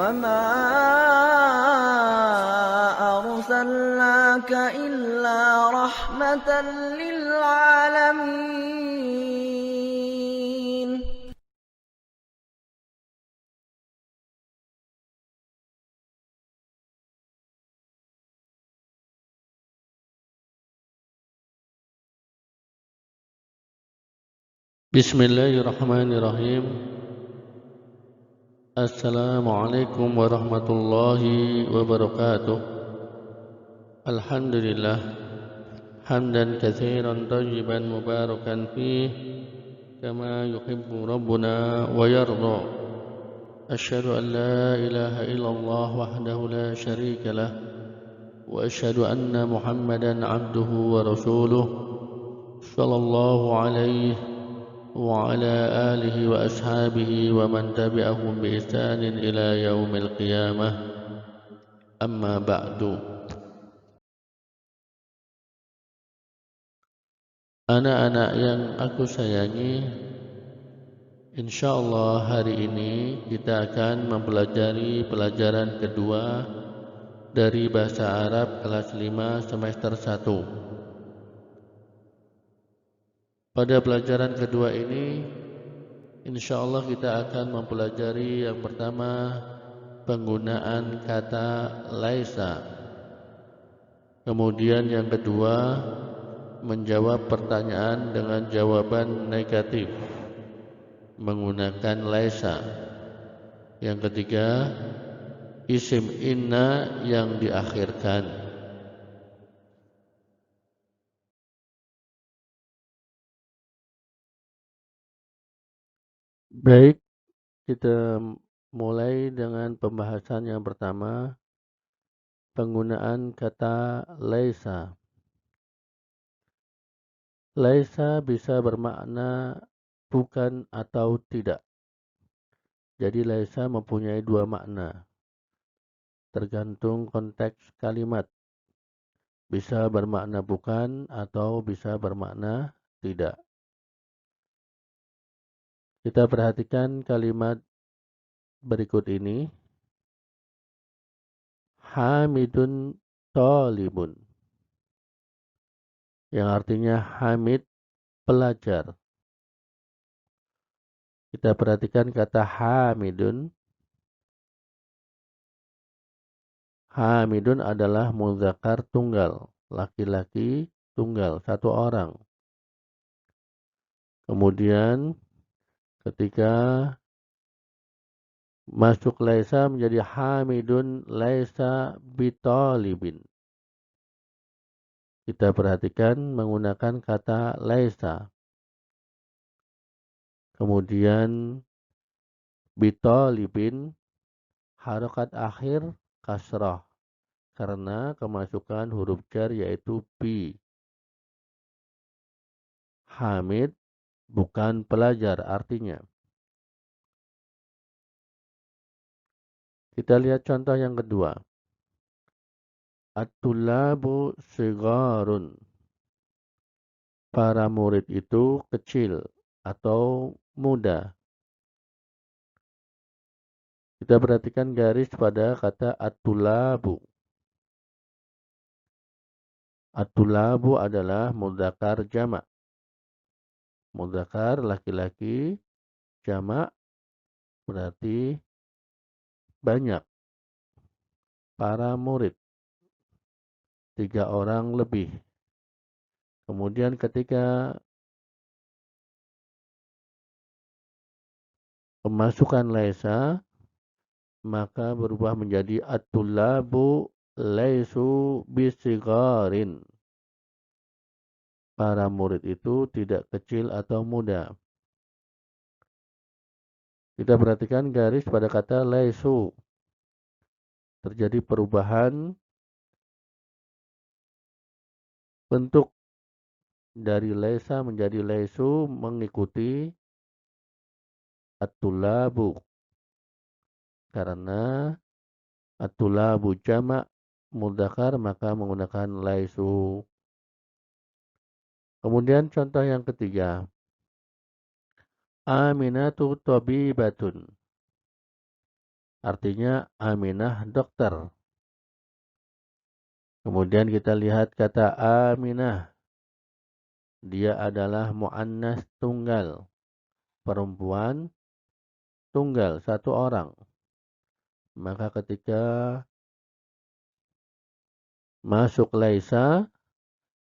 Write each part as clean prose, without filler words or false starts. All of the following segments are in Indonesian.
وما أرسلناك إلا رحمة للعالمين. Bismillahirrahmanirrahim. Assalamualaikum warahmatullahi wabarakatuh. Alhamdulillah hamdan katsiran tayyiban mubarakan fih kama yuhibbu rabbuna wa yarda. Asyhadu an la ilaha illallah wahdahu la syarika lah wa asyhadu anna Muhammadan abduhu wa rasuluh sallallahu alaihi وعلى آله وأصحابه ومن تبعهم بإحسان إلى يوم القيامة أما بعد. Anak-anak yang aku sayangi, insyaallah hari ini kita akan mempelajari pelajaran kedua dari Bahasa Arab kelas 5 semester 1. Pada pelajaran kedua ini, insyaallah kita akan mempelajari yang pertama penggunaan kata laisa. Kemudian yang kedua menjawab pertanyaan dengan jawaban negatif menggunakan laisa. Yang ketiga isim inna yang diakhirkan. Baik, kita mulai dengan pembahasan yang pertama, penggunaan kata laisa. Laisa bisa bermakna bukan atau tidak. Jadi laisa mempunyai dua makna, tergantung konteks kalimat. Bisa bermakna bukan atau bisa bermakna tidak. Kita perhatikan kalimat berikut ini. Hamidun thalibun, yang artinya Hamid pelajar. Kita perhatikan kata Hamidun. Hamidun adalah muzakkar tunggal, laki-laki tunggal, satu orang. Kemudian ketika masuk laisa menjadi Hamidun laisa bitalibin. Kita perhatikan menggunakan kata laisa. Kemudian bitalibin, harokat akhir kasrah karena kemasukan huruf jar yaitu bi. Hamid bukan pelajar artinya. Kita lihat contoh yang kedua. At-tullabu sigarun. Para murid itu kecil atau muda. Kita perhatikan garis pada kata at-tullabu. At-tullabu adalah mudzakkar jamak. Mudzakkar laki-laki, jamak berarti banyak. Para murid 3 orang lebih. Kemudian ketika pemasukan laisa maka berubah menjadi at-tullabu laisu bisigarin. Para murid itu tidak kecil atau muda. Kita perhatikan garis pada kata laisu. Terjadi perubahan bentuk dari laisa menjadi laisu mengikuti at-tullabu. Karena at-tullabu jamak mudzakkar maka menggunakan laisu. Kemudian contoh yang ketiga. Aminatu tabibatun. Artinya Aminah dokter. Kemudian kita lihat kata Aminah. Dia adalah mu'annas tunggal. Perempuan tunggal, satu orang. Maka ketika masuk laisa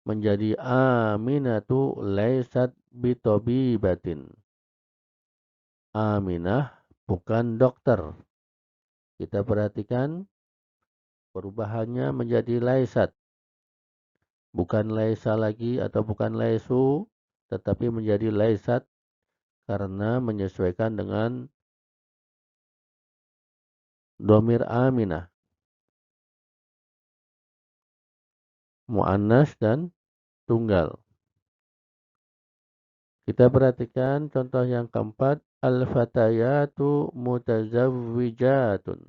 menjadi Aminatu laisat bitobibatin. Aminah bukan dokter. Kita perhatikan perubahannya menjadi laisat. Bukan laisa lagi atau bukan laisu, tetapi menjadi laisat karena menyesuaikan dengan domir Aminah. Mu'annas dan tunggal. Kita perhatikan contoh yang keempat. Al-fatayatu mutazawwijatun.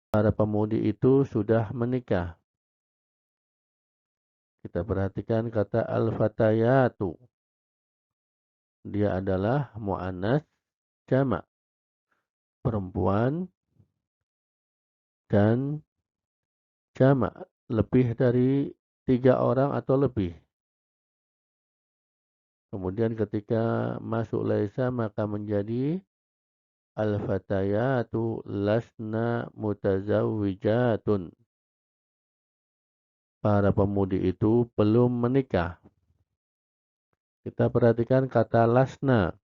Para pemudi itu sudah menikah. Kita perhatikan kata al-fatayatu. Dia adalah mu'annas jamak. Perempuan dan jamak. Lebih dari 3 orang atau lebih. Kemudian ketika masuk laisa maka menjadi al-fatayatu lasna mutazawwijatun. Para pemudi itu belum menikah. Kita perhatikan kata lasna.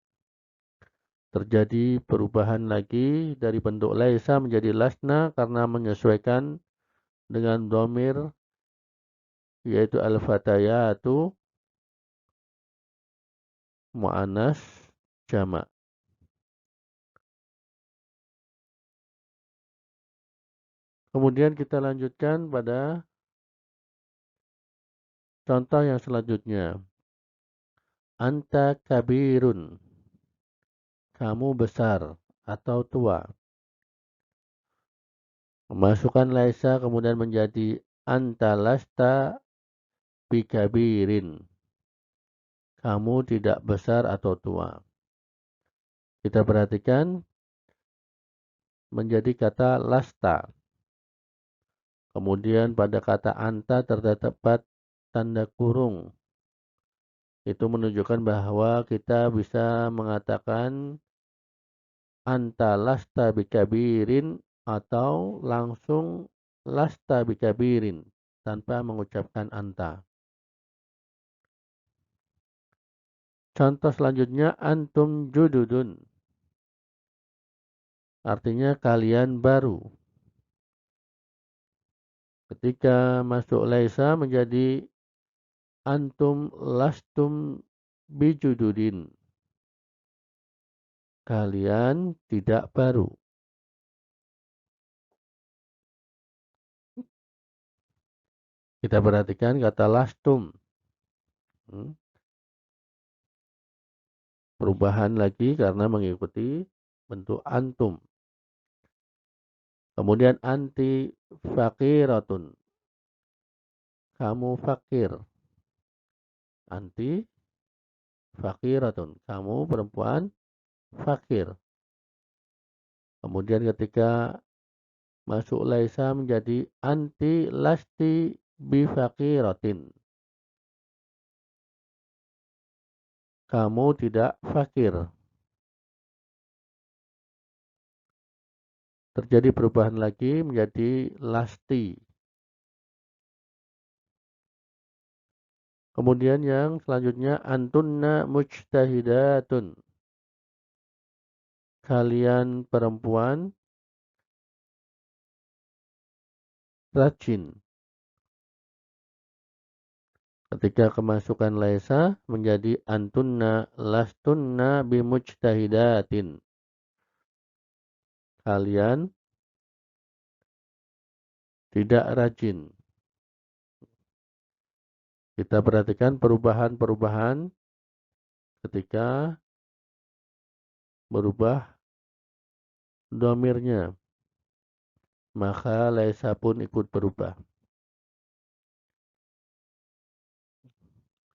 Terjadi perubahan lagi dari bentuk laisa menjadi lasna karena menyesuaikan dengan domir yaitu al-fatayatu mu'anas jamak. Kemudian kita lanjutkan pada contoh yang selanjutnya. Anta kabirun. Kamu besar atau tua. Memasukkan laisa kemudian menjadi anta lasta bikabirin. Kamu tidak besar atau tua. Kita perhatikan menjadi kata lasta. Kemudian pada kata anta terdapat tanda kurung. Itu menunjukkan bahwa kita bisa mengatakan anta lasta bikabirin atau langsung lasta bikabirin tanpa mengucapkan anta. Contoh selanjutnya antum jududun. Artinya kalian baru. Ketika masuk laisa menjadi antum lastum bijududin. Kalian tidak baru. Kita perhatikan kata lastum. Perubahan lagi karena mengikuti bentuk antum. Kemudian anti fakiratun. Kamu fakir. Anti fakiratun. Kamu perempuan fakir. Kemudian ketika masuk laisa menjadi anti lasti bifakiratin. Kamu tidak fakir. Terjadi perubahan lagi menjadi lasti. Kemudian yang selanjutnya antunna mujtahidatun. Kalian perempuan rajin. Ketika kemasukan laisa menjadi antunna lastunna bimujtahidatin. Kalian tidak rajin. Kita perhatikan perubahan-perubahan ketika berubah domirnya. Maka laisa pun ikut berubah.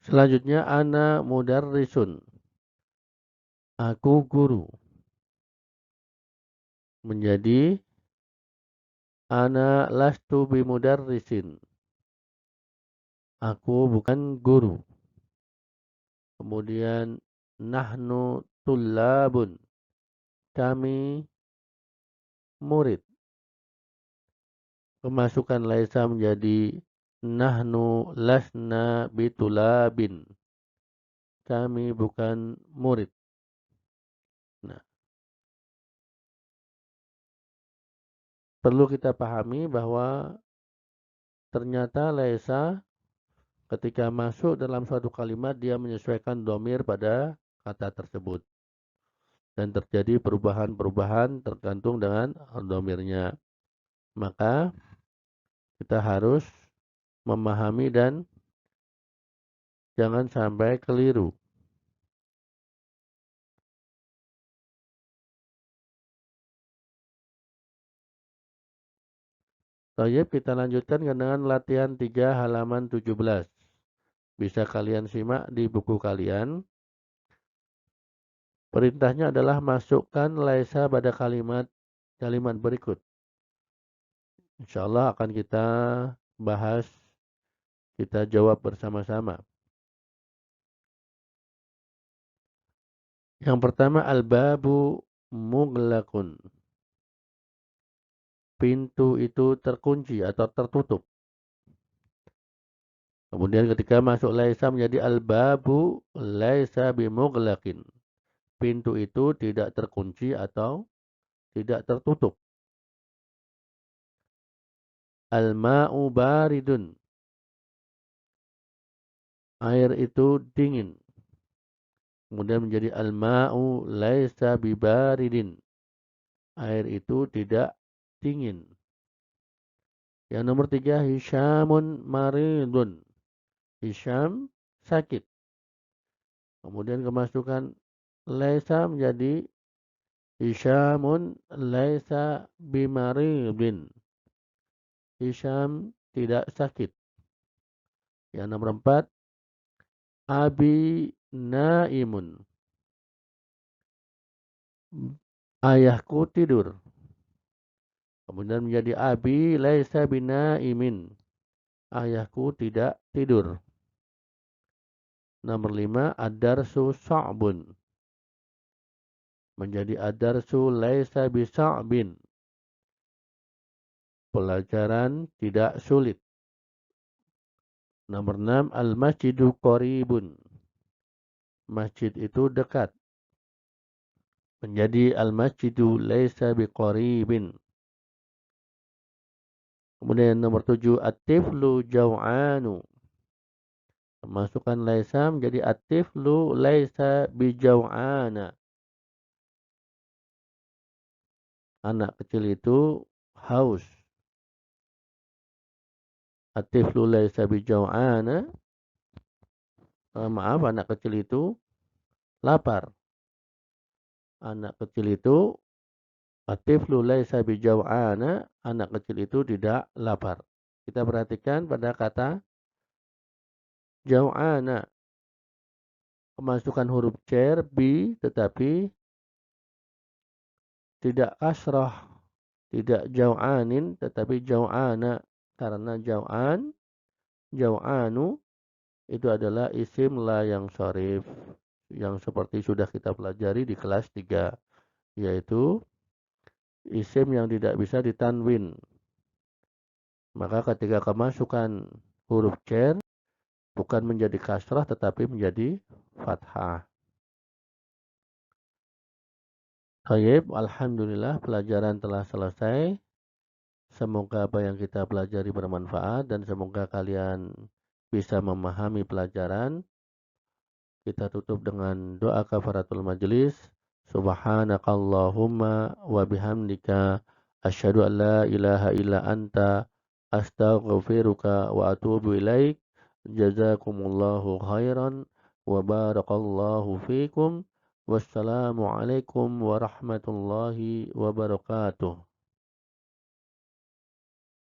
Selanjutnya ana mudarrisun. Aku guru. menjadi ana lastu bimudarrisin. Aku bukan guru. Kemudian nahnu tullabun. Kami murid. Kemasukan laisa menjadi nahnu lasna bitulabin. Kami bukan murid. Nah, perlu kita pahami bahwa ternyata laisa ketika masuk dalam suatu kalimat dia menyesuaikan domir pada kata tersebut. Dan terjadi perubahan-perubahan tergantung dengan domirnya. Maka kita harus memahami dan jangan sampai keliru. Baik, kita lanjutkan dengan latihan 3 halaman 17. Bisa kalian simak di buku kalian. Perintahnya adalah masukkan laisa pada kalimat berikut. Insya Allah akan kita bahas, kita jawab bersama-sama. Yang pertama, al-babu mughlaqun. Pintu itu terkunci atau tertutup. Kemudian ketika masuk laisa menjadi al-babu laisa bimughlaqin. Pintu itu tidak terkunci atau tidak tertutup. Al-ma'u baridun. Air itu dingin. Kemudian menjadi al-ma'u laisa bibaridin. Air itu tidak dingin. Yang nomor 3, Hisyamun maridun. Hisyam sakit. Kemudian kemasukan laisa menjadi Hisyamun laisa bimaridin. Hisyam tidak sakit. Yang nomor 4, Abi naimun. Ayahku tidur. Kemudian menjadi abi laisa binaimin. Ayahku tidak tidur. Nomor 5, ad-darsu sa'bun. Menjadi ad-darsu laisa bisa'bin. Pelajaran tidak sulit. Nomor 6, al-masjidu qaribun. Masjid itu dekat. Menjadi al-masjidu laisa biqaribin. Kemudian nomor 7, at-tiflu jau'anu. Masukkan laisa menjadi at-tiflu laisa bijau'ana. Anak kecil itu haus. At-tiflu laisa bijau'ana. Maaf, anak kecil itu lapar. Anak kecil itu at-tiflu laisa bijau'ana. Anak kecil itu tidak lapar. Kita perhatikan pada kata jau'ana. Kemasukan huruf cer, bi, tetapi tidak kasrah. Tidak jau'anin, tetapi jau'ana. Karena jau'anu, itu adalah isim la yang sharif. Yang seperti sudah kita pelajari di kelas 3. Yaitu isim yang tidak bisa ditanwin. Maka ketika kemasukan huruf cer, bukan menjadi kasrah tetapi menjadi fathah. Baik, alhamdulillah pelajaran telah selesai. Semoga apa yang kita pelajari bermanfaat dan semoga kalian bisa memahami pelajaran. Kita tutup dengan doa kafaratul majelis. Subhanakallahumma wa bihamdika asyhadu an la ilaha illa anta astaghfiruka wa atubu ilaik. Jazakumullahu khairan wa barakallahu fikum. Wassalamualaikum warahmatullahi wabarakatuh.